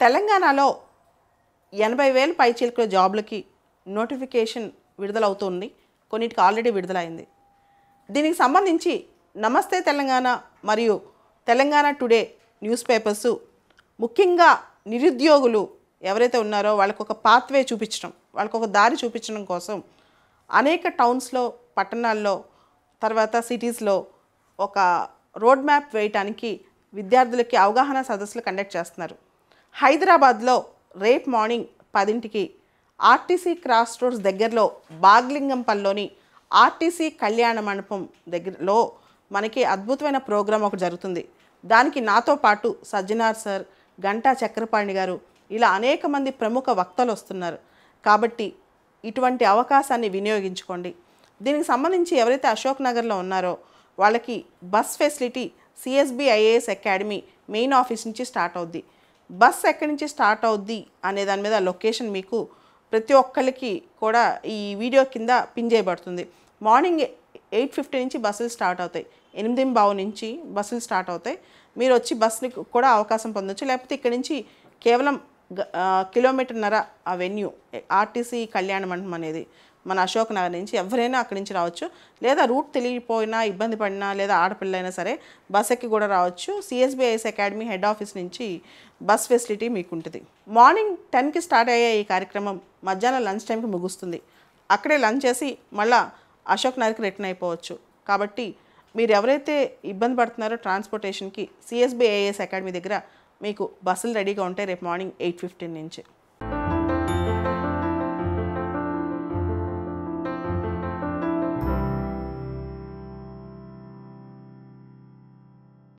తెలంగాణలో 80,000 పైచిలుకుల జాబ్లకి నోటిఫికేషన్ విడుదలవుతుంది. కొన్నిటికి ఆల్రెడీ విడుదలైంది. దీనికి సంబంధించి నమస్తే తెలంగాణ మరియు తెలంగాణ టుడే న్యూస్ పేపర్స్ ముఖ్యంగా నిరుద్యోగులు ఎవరైతే ఉన్నారో వాళ్ళకు ఒక పాత్వే చూపించడం, వాళ్ళకు ఒక దారి చూపించడం కోసం అనేక టౌన్స్లో, పట్టణాల్లో, తర్వాత సిటీస్లో ఒక రోడ్ మ్యాప్ వేయటానికి విద్యార్థులకి అవగాహన సదస్సులు కండక్ట్ చేస్తున్నారు. హైదరాబాద్లో రేపు మార్నింగ్ 10ంటికి ఆర్టీసీ క్రాస్ రోడ్స్ దగ్గరలో బాగ్లింగంపల్లిలోని ఆర్టీసీ కళ్యాణ మండపం దగ్గరలో మనకి అద్భుతమైన ప్రోగ్రాం ఒకటి జరుగుతుంది. దానికి నాతో పాటు సజ్జనార్ సార్, గంటా చక్రపాణి గారు, ఇలా అనేక మంది ప్రముఖ వక్తలు వస్తున్నారు. కాబట్టి ఇటువంటి అవకాశాన్ని వినియోగించుకోండి. దీనికి సంబంధించి ఎవరైతే అశోక్ నగర్లో ఉన్నారో వాళ్ళకి bus facility CSB IAS academy main office నుంచి స్టార్ట్ అవుద్ది. బస్ ఎక్కడి నుంచి స్టార్ట్ అవుద్ది అనే దాని మీద లొకేషన్ మీకు ప్రతి ఒక్కరికి కూడా ఈ వీడియో కింద పిన్ చేయబడుతుంది. మార్నింగ్ 8:50 నుంచి బస్సులు స్టార్ట్ అవుతాయి. 8:15 నుంచి బస్సులు స్టార్ట్ అవుతాయి. మీరు వచ్చి బస్సుని కూడా అవకాశం పొందొచ్చు. లేకపోతే ఇక్కడి నుంచి కేవలం కిలోమీటర్న్నర ఆ వెన్యూ ఆర్టీసీ కళ్యాణ మండపం అనేది మన అశోక్ నగర్ నుంచి ఎవరైనా అక్కడి నుంచి రావచ్చు. లేదా రూట్ తెలియకపోయినా, ఇబ్బంది పడినా, లేదా ఆడపిల్ల అయినా సరే బస్ ఎక్కి కూడా రావచ్చు. సిఎస్బిఐఎస్ అకాడమీ హెడ్ ఆఫీస్ నుంచి బస్ ఫెసిలిటీ మీకు ఉంటుంది. మార్నింగ్ 10కి స్టార్ట్ అయ్యే ఈ కార్యక్రమం మధ్యాహ్నం లంచ్ టైంకి ముగుస్తుంది. అక్కడే లంచ్ చేసి మళ్ళీ అశోక్ నగర్కి రిటర్న్ అయిపోవచ్చు. కాబట్టి మీరు ఎవరైతే ఇబ్బంది పడుతున్నారో ట్రాన్స్పోర్టేషన్కి సిఎస్బిఐఎస్ అకాడమీ దగ్గర మీకు బస్సులు రెడీగా ఉంటాయి రేపు మార్నింగ్ 8:15 నుంచి.